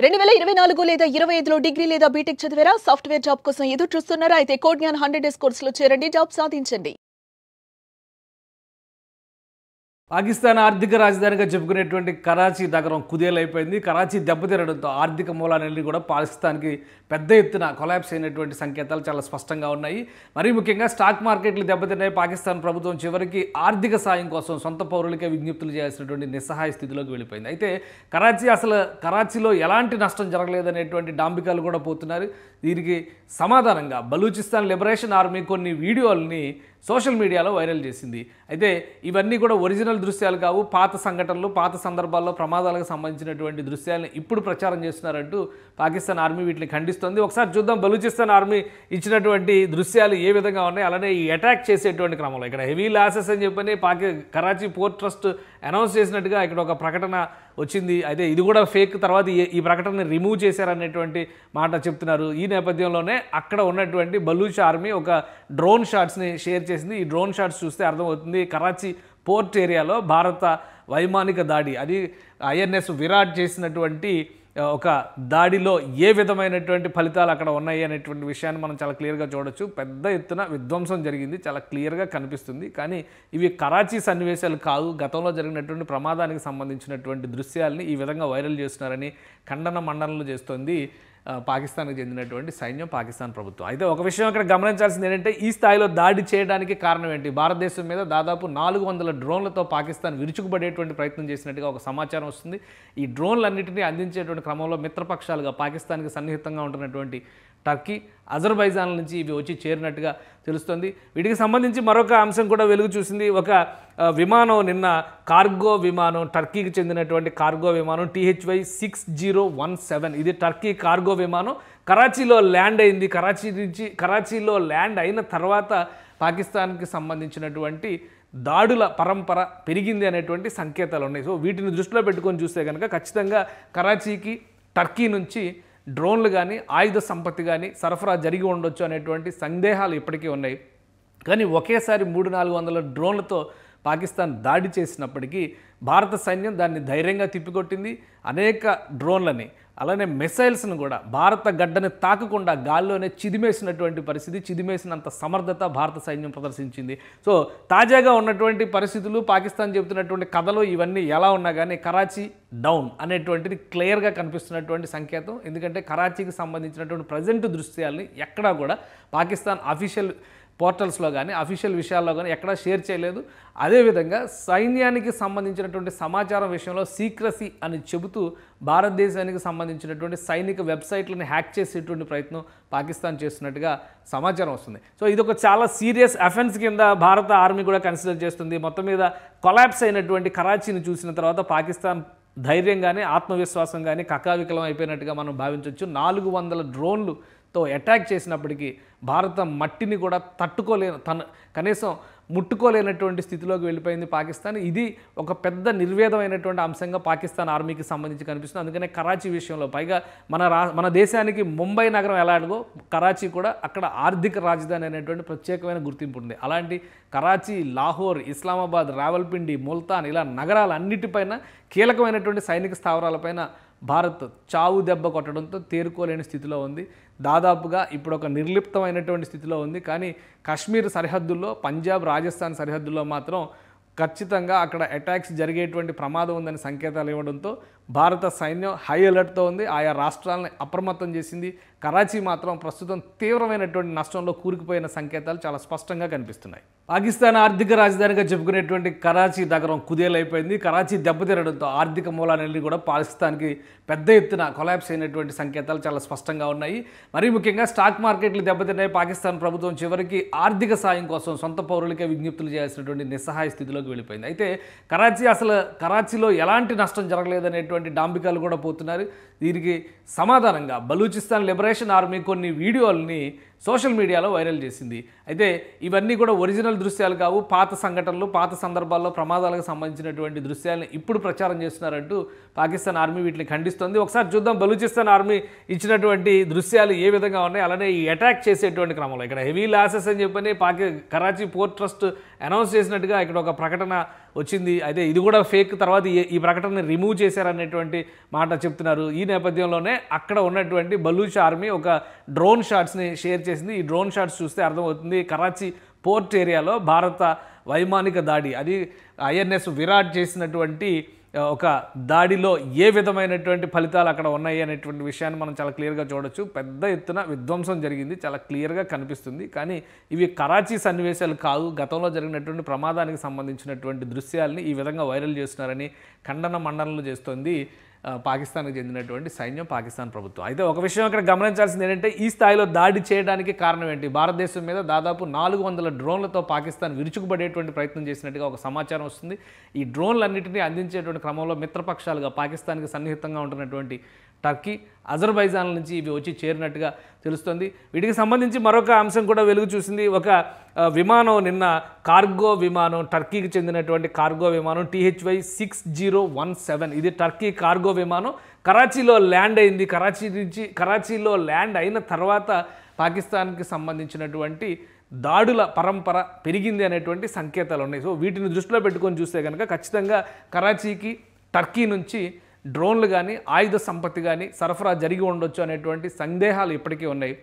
2024 లేదా 25లో డిగ్రీ లేదా బీటెక్ చదివారా? సాఫ్ట్‌వేర్ జాబ్ కోసం ఎదురు చూస్తున్నారా? అయితే కోడ్ జ్ఞాన్ 100 డేస్ కోర్సులో చేరండి, జాబ్ సాధించండి. పాకిస్తాన్ ఆర్థిక రాజధానిగా చెప్పుకునేటువంటి కరాచీ నగరం కుదేలైపోయింది. కరాచీ దెబ్బతినడంతో ఆర్థిక మూలాలన్నీ కూడా పాకిస్తాన్కి పెద్ద ఎత్తున కొలాప్స్ అయినటువంటి సంకేతాలు చాలా స్పష్టంగా ఉన్నాయి. మరీ ముఖ్యంగా స్టాక్ మార్కెట్లు దెబ్బతిన్నాయి. పాకిస్తాన్ ప్రభుత్వం చివరికి ఆర్థిక సాయం కోసం సొంత పౌరులకే విజ్ఞప్తులు చేయాల్సినటువంటి నిస్సహాయ స్థితిలోకి వెళ్ళిపోయింది. అయితే కరాచీలో ఎలాంటి నష్టం జరగలేదనేటువంటి డాంబికాలు కూడా పోతున్నారు. దీనికి సమాధానంగా బలూచిస్తాన్ లిబరేషన్ ఆర్మీ కొన్ని వీడియోల్ని సోషల్ మీడియాలో వైరల్ చేసింది. అయితే ఇవన్నీ కూడా ఒరిజినల్ దృశ్యాలు కావు, పాత సంఘటనలు, పాత సందర్భాల్లో ప్రమాదాలకు సంబంధించినటువంటి దృశ్యాలను ఇప్పుడు ప్రచారం చేస్తున్నారంటూ పాకిస్తాన్ ఆర్మీ వీటిని ఖండిస్తుంది. ఒకసారి చూద్దాం బలూచిస్తాన్ ఆర్మీ ఇచ్చినటువంటి దృశ్యాలు ఏ విధంగా ఉన్నాయి. అలానే ఈ అటాక్ చేసేటువంటి క్రమంలో ఇక్కడ హెవీ లాసెస్ అని చెప్పని కరాచీ పోర్ట్ ట్రస్ట్ అనౌన్స్ చేసినట్టుగా ఇక్కడ ఒక ప్రకటన వచ్చింది. అయితే ఇది కూడా ఫేక్, తర్వాత ఈ ప్రకటనని రిమూవ్ చేశారనేటువంటి మాట చెప్తున్నారు. ఈ నేపథ్యంలోనే అక్కడ ఉన్నటువంటి బలూచ్ ఆర్మీ ఒక డ్రోన్ షాట్స్ని షేర్ చేసింది. ఈ డ్రోన్ షాట్స్ చూస్తే అర్థమవుతుంది కరాచీ పోర్ట్ ఏరియాలో భారత వైమానిక దాడి, అది ఐఎన్ఎస్ విరాట్ చేసినటువంటి ఒక దాడిలో ఏ విధమైనటువంటి ఫలితాలు అక్కడ ఉన్నాయి అనేటువంటి విషయాన్ని మనం చాలా క్లియర్గా చూడొచ్చు. పెద్ద ఎత్తున విధ్వంసం జరిగింది, చాలా క్లియర్గా కనిపిస్తుంది. కానీ ఇవి కరాచీ సన్నివేశాలు కాదు, గతంలో జరిగినటువంటి ప్రమాదానికి సంబంధించినటువంటి దృశ్యాలని ఈ విధంగా వైరల్ చేస్తున్నారని ఖండన మండనలు చేస్తోంది పాకిస్తాన్కి చెందినటువంటి సైన్యం, పాకిస్తాన్ ప్రభుత్వం. అయితే ఒక విషయం ఇక్కడ గమనించాల్సింది ఏంటంటే ఈ స్థాయిలో దాడి చేయడానికి కారణం ఏంటి? భారతదేశం మీద దాదాపు 400 డ్రోన్లతో పాకిస్తాన్ విరుచుకుపడేటువంటి ప్రయత్నం చేసినట్టుగా ఒక సమాచారం వస్తుంది. ఈ డ్రోన్లన్నింటినీ అందించేటువంటి క్రమంలో మిత్రపక్షాలుగా పాకిస్తాన్కి సన్నిహితంగా ఉంటున్నటువంటి టర్కీ, అజర్బైజాన్ నుంచి ఇవి వచ్చి చేరినట్టుగా తెలుస్తుంది. వీటికి సంబంధించి మరొక అంశం కూడా వెలుగు చూసింది. ఒక విమానం నిన్న కార్గో విమానం, టర్కీకి చెందినటువంటి కార్గో విమానం THY 6017, ఇది టర్కీ కార్గో విమానం కరాచీలో ల్యాండ్ అయింది. కరాచీలో ల్యాండ్ అయిన తర్వాత పాకిస్తాన్కి సంబంధించినటువంటి దాడుల పరంపర పెరిగింది అనేటువంటి సంకేతాలు ఉన్నాయి. సో వీటిని దృష్టిలో పెట్టుకొని చూస్తే కనుక ఖచ్చితంగా కరాచీకి టర్కీ నుంచి డ్రోన్లు కానీ ఆయుధ సంపత్తి కానీ సరఫరా జరిగి ఉండొచ్చు అనేటువంటి సందేహాలు ఇప్పటికీ ఉన్నాయి. కానీ ఒకేసారి 300-400 డ్రోన్లతో పాకిస్తాన్ దాడి చేసినప్పటికీ భారత సైన్యం దాన్ని ధైర్యంగా తిప్పికొట్టింది. అనేక డ్రోన్లని అలానే మిసైల్స్ను కూడా భారత గడ్డని తాకకుండా గాల్లోనే చిదిమేసినటువంటి పరిస్థితి, చిదిమేసినంత సమర్థత భారత సైన్యం ప్రదర్శించింది. సో తాజాగా ఉన్నటువంటి పరిస్థితులు, పాకిస్తాన్ చెబుతున్నటువంటి కథలు ఇవన్నీ ఎలా ఉన్నా కానీ కరాచీ డౌన్ అనేటువంటిది క్లియర్గా కనిపిస్తున్నటువంటి సంకేతం. ఎందుకంటే కరాచీకి సంబంధించినటువంటి ప్రజెంట్ దృశ్యాలని ఎక్కడా కూడా పాకిస్తాన్ అఫీషియల్ పోర్టల్స్లో కానీ అఫీషియల్ విషయాల్లో కానీ ఎక్కడా షేర్ చేయలేదు. అదేవిధంగా సైన్యానికి సంబంధించినటువంటి సమాచారం విషయంలో సీక్రసీ అని చెబుతూ భారతదేశానికి సంబంధించినటువంటి సైనిక వెబ్సైట్లను హ్యాక్ చేసేటువంటి ప్రయత్నం పాకిస్తాన్ చేస్తున్నట్టుగా సమాచారం వస్తుంది. సో ఇది ఒక చాలా సీరియస్ అఫెన్స్ కింద భారత ఆర్మీ కూడా కన్సిడర్ చేస్తుంది. మొత్తం మీద కొలాప్స్ అయినటువంటి కరాచీని చూసిన తర్వాత పాకిస్తాన్ ధైర్యం కానీ ఆత్మవిశ్వాసం కానీ కకావికలం అయిపోయినట్టుగా మనం భావించవచ్చు. 400 డ్రోన్లుతో అటాక్ చేసినప్పటికీ భారత మట్టిని కూడా కనీసం ముట్టుకోలేనటువంటి స్థితిలోకి వెళ్ళిపోయింది పాకిస్తాన్. ఇది ఒక పెద్ద నిర్వేదమైనటువంటి అంశంగా పాకిస్తాన్ ఆర్మీకి సంబంధించి కనిపిస్తుంది. అందుకనే కరాచీ విషయంలో పైగా మన దేశానికి ముంబై నగరం ఎలాగో కరాచీ కూడా అక్కడ ఆర్థిక రాజధాని అనేటువంటి ప్రత్యేకమైన గుర్తింపు ఉంది. అలాంటి కరాచీ, లాహోర్, ఇస్లామాబాద్, రావల్పిండి, ముల్తాన్ ఇలా నగరాలన్నిటిపైన కీలకమైనటువంటి సైనిక స్థావరాలపైన భారత్ చావు దెబ్బ కొట్టడంతో తేరుకోలేని స్థితిలో ఉంది. దాదాపుగా ఇప్పుడు ఒక నిర్లిప్తమైనటువంటి స్థితిలో ఉంది. కానీ కాశ్మీర్ సరిహద్దుల్లో, పంజాబ్, రాజస్థాన్ సరిహద్దుల్లో మాత్రం ఖచ్చితంగా అక్కడ అటాక్స్ జరిగేటువంటి ప్రమాదం ఉందని సంకేతాలు ఇవ్వడంతో భారత సైన్యం హై అలర్ట్తో ఉంది. ఆయా రాష్ట్రాలను అప్రమత్తం చేసింది. కరాచీ మాత్రం ప్రస్తుతం తీవ్రమైనటువంటి నష్టంలో కూరుకుపోయిన సంకేతాలు చాలా స్పష్టంగా కనిపిస్తున్నాయి. పాకిస్తాన్ ఆర్థిక రాజధానిగా చెప్పుకునేటువంటి కరాచీ నగరం కుదేలైపోయింది. కరాచీ దెబ్బతినడంతో ఆర్థిక మూలాలన్నీ కూడా పాకిస్తాన్కి పెద్ద ఎత్తున కొలాప్స్ అయినటువంటి సంకేతాలు చాలా స్పష్టంగా ఉన్నాయి. మరీ ముఖ్యంగా స్టాక్ మార్కెట్లు దెబ్బతిన్నాయి. పాకిస్తాన్ ప్రభుత్వం చివరికి ఆర్థిక సాయం కోసం సొంత పౌరులకే విజ్ఞప్తులు చేయాల్సినటువంటి నిస్సహాయ స్థితిలోకి వెళ్ళిపోయింది. అయితే కరాచీలో ఎలాంటి నష్టం జరగలేదనేటువంటి డాంబికాలు కూడా పోతున్నారు. దీనికి సమాధానంగా బలూచిస్తాన్ లిబరేషన్ ఆర్మీ కొన్ని వీడియోల్ని సోషల్ మీడియాలో వైరల్ చేసింది. అయితే ఇవన్నీ కూడా ఒరిజినల్ దృశ్యాలు కావు, పాత సంఘటనలు, పాత సందర్భాల్లో ప్రమాదాలకు సంబంధించినటువంటి దృశ్యాలను ఇప్పుడు ప్రచారం చేస్తున్నారంటూ పాకిస్తాన్ ఆర్మీ వీటిని ఖండిస్తుంది. ఒకసారి చూద్దాం బలూచిస్తాన్ ఆర్మీ ఇచ్చినటువంటి దృశ్యాలు ఏ విధంగా ఉన్నాయి. అలానే ఈ అటాక్ చేసేటువంటి క్రమంలో ఇక్కడ హెవీ లాసెస్ అని చెప్పని కరాచీ పోర్ట్ ట్రస్ట్ అనౌన్స్ చేసినట్టుగా ఇక్కడ ఒక ప్రకటన వచ్చింది. అయితే ఇది కూడా ఫేక్, తర్వాత ఈ ప్రకటనని రిమూవ్ చేశారనేటువంటి మాట చెప్తున్నారు. ఈ నేపథ్యంలోనే అక్కడ ఉన్నటువంటి బలూచ్ ఆర్మీ ఒక డ్రోన్ షాట్స్ని షేర్ చేసింది. ఈ డ్రోన్ షాట్స్ చూస్తే అర్థమవుతుంది కరాచీ పోర్ట్ ఏరియాలో భారత వైమానిక దాడి, అది ఐఎన్ఎస్ విరాట్ చేసినటువంటి ఒక దాడిలో ఏ విధమైనటువంటి ఫలితాలు అక్కడ ఉన్నాయి అనేటువంటి విషయాన్ని మనం చాలా క్లియర్గా చూడొచ్చు. పెద్ద ఎత్తున విధ్వంసం జరిగింది, చాలా క్లియర్గా కనిపిస్తుంది. కానీ ఇవి కరాచీ సన్నివేశాలు కాదు, గతంలో జరిగినటువంటి ప్రమాదానికి సంబంధించినటువంటి దృశ్యాలని ఈ విధంగా వైరల్ చేస్తున్నారని ఖండన మండనలు చేస్తోంది పాకిస్తాన్కి చెందినటువంటి సైన్యం, పాకిస్తాన్ ప్రభుత్వం. అయితే ఒక విషయం అక్కడ గమనించాల్సింది ఏంటంటే ఈ స్థాయిలో దాడి చేయడానికి కారణం ఏంటి? భారతదేశం మీద దాదాపు 400 డ్రోన్లతో పాకిస్తాన్ విరుచుకుపడేటువంటి ప్రయత్నం చేసినట్టుగా ఒక సమాచారం వస్తుంది. ఈ డ్రోన్లన్నింటినీ అందించేటువంటి క్రమంలో మిత్రపక్షాలుగా పాకిస్తాన్కి సన్నిహితంగా ఉంటున్నటువంటి టర్కీ, అజర్బైజాన్ నుంచి ఇవి వచ్చి చేరినట్టుగా తెలుస్తుంది. వీటికి సంబంధించి మరొక అంశం కూడా వెలుగు చూసింది. ఒక విమానం నిన్న కార్గో విమానం, టర్కీకి చెందినటువంటి కార్గో విమానం THY 6017, ఇది టర్కీ కార్గో విమానం కరాచీలో ల్యాండ్ అయింది. కరాచీలో ల్యాండ్ అయిన తర్వాత పాకిస్తాన్కి సంబంధించినటువంటి దాడుల పరంపర పెరిగింది అనేటువంటి సంకేతాలు ఉన్నాయి. సో వీటిని దృష్టిలో పెట్టుకొని చూస్తే కనుక ఖచ్చితంగా కరాచీకి టర్కీ నుంచి డ్రోన్లు కానీ ఆయుధ సంపత్తి కానీ సరఫరా జరిగి ఉండొచ్చు అనేటువంటి సందేహాలు ఇప్పటికీ ఉన్నాయి.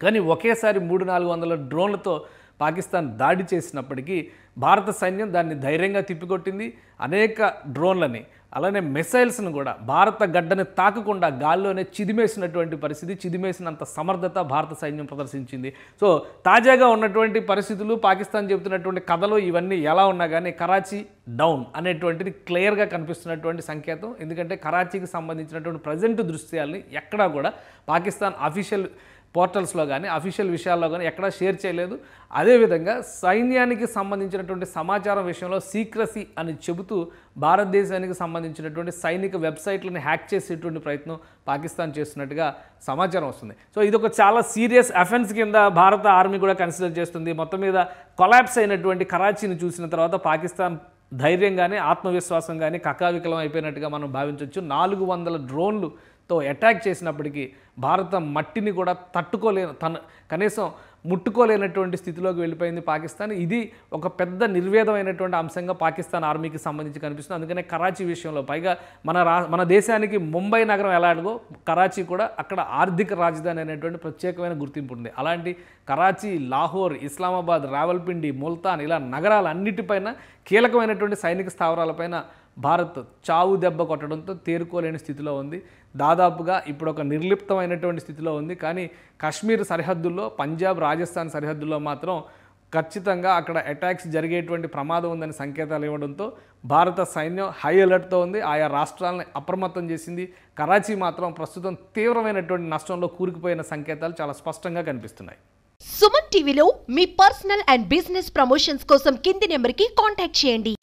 కానీ ఒకేసారి 300-400 డ్రోన్లతో పాకిస్తాన్ దాడి చేసినప్పటికీ భారత సైన్యం దాన్ని ధైర్యంగా తిప్పికొట్టింది. అనేక డ్రోన్లని అలానే మిసైల్స్ను కూడా భారత గడ్డని తాకకుండా గాల్లోనే చిదిమేసినటువంటి పరిస్థితి, చిదిమేసినంత సమర్థత భారత సైన్యం ప్రదర్శించింది. సో తాజాగా ఉన్నటువంటి పరిస్థితులు, పాకిస్తాన్ చెబుతున్నటువంటి కథలు ఇవన్నీ ఎలా ఉన్నా కానీ కరాచీ డౌన్ అనేటువంటిది క్లియర్గా కనిపిస్తున్నటువంటి సంకేతం. ఎందుకంటే కరాచీకి సంబంధించినటువంటి ప్రజెంట్ దృశ్యాల్ని ఎక్కడా కూడా పాకిస్తాన్ అఫీషియల్ పోర్టల్స్లో కానీ అఫీషియల్ విషయాల్లో కానీ ఎక్కడా షేర్ చేయలేదు. అదేవిధంగా సైన్యానికి సంబంధించినటువంటి సమాచారం విషయంలో సీక్రసీ అని చెబుతూ భారతదేశానికి సంబంధించినటువంటి సైనిక వెబ్సైట్లను హ్యాక్ చేసేటువంటి ప్రయత్నం పాకిస్తాన్ చేస్తున్నట్టుగా సమాచారం వస్తుంది. సో ఇది ఒక చాలా సీరియస్ అఫెన్స్ కింద భారత ఆర్మీ కూడా కన్సిడర్ చేస్తుంది. మొత్తం మీద కొలాప్స్ అయినటువంటి కరాచీని చూసిన తర్వాత పాకిస్తాన్ ధైర్యంగానే, ఆత్మవిశ్వాసంగానే కకావికలం అయిపోయినట్టుగా మనం భావించవచ్చు. 400 డ్రోన్లుతో అటాక్ చేసినప్పటికీ భారత మట్టిని కూడా కనీసం ముట్టుకోలేనటువంటి స్థితిలోకి వెళ్ళిపోయింది పాకిస్తాన్. ఇది ఒక పెద్ద నిర్వేదమైనటువంటి అంశంగా పాకిస్తాన్ ఆర్మీకి సంబంధించి కనిపిస్తుంది. అందుకనే కరాచీ విషయంలో పైగా మన దేశానికి ముంబై నగరం ఎలాగో కరాచీ కూడా అక్కడ ఆర్థిక రాజధాని అనేటువంటి ప్రత్యేకమైన గుర్తింపు ఉంది. అలాంటి కరాచీ, లాహోర్, ఇస్లామాబాద్, రావల్పిండి, ముల్తాన్ ఇలా నగరాలన్నిటిపైన కీలకమైనటువంటి సైనిక స్థావరాలపైన భారత్ చావు దెబ్బ కొట్టడంతో తేరుకోలేని స్థితిలో ఉంది. దాదాపుగా ఇప్పుడు ఒక నిర్లిప్తమైనటువంటి స్థితిలో ఉంది. కానీ కాశ్మీర్ సరిహద్దుల్లో, పంజాబ్, రాజస్థాన్ సరిహద్దుల్లో మాత్రం ఖచ్చితంగా అక్కడ అటాక్స్ జరిగేటువంటి ప్రమాదం ఉందని సంకేతాలు ఇవ్వడంతో భారత సైన్యం హై అలర్ట్తో ఉంది. ఆయా రాష్ట్రాలను అప్రమత్తం చేసింది. కరాచీ మాత్రం ప్రస్తుతం తీవ్రమైనటువంటి నష్టంలో కూరుకుపోయిన సంకేతాలు చాలా స్పష్టంగా కనిపిస్తున్నాయి. సుమన్ టీవీలో మీ పర్సనల్ అండ్ బిజినెస్ ప్రమోషన్స్ కోసం కింది నెంబర్కి కాంటాక్ట్ చేయండి.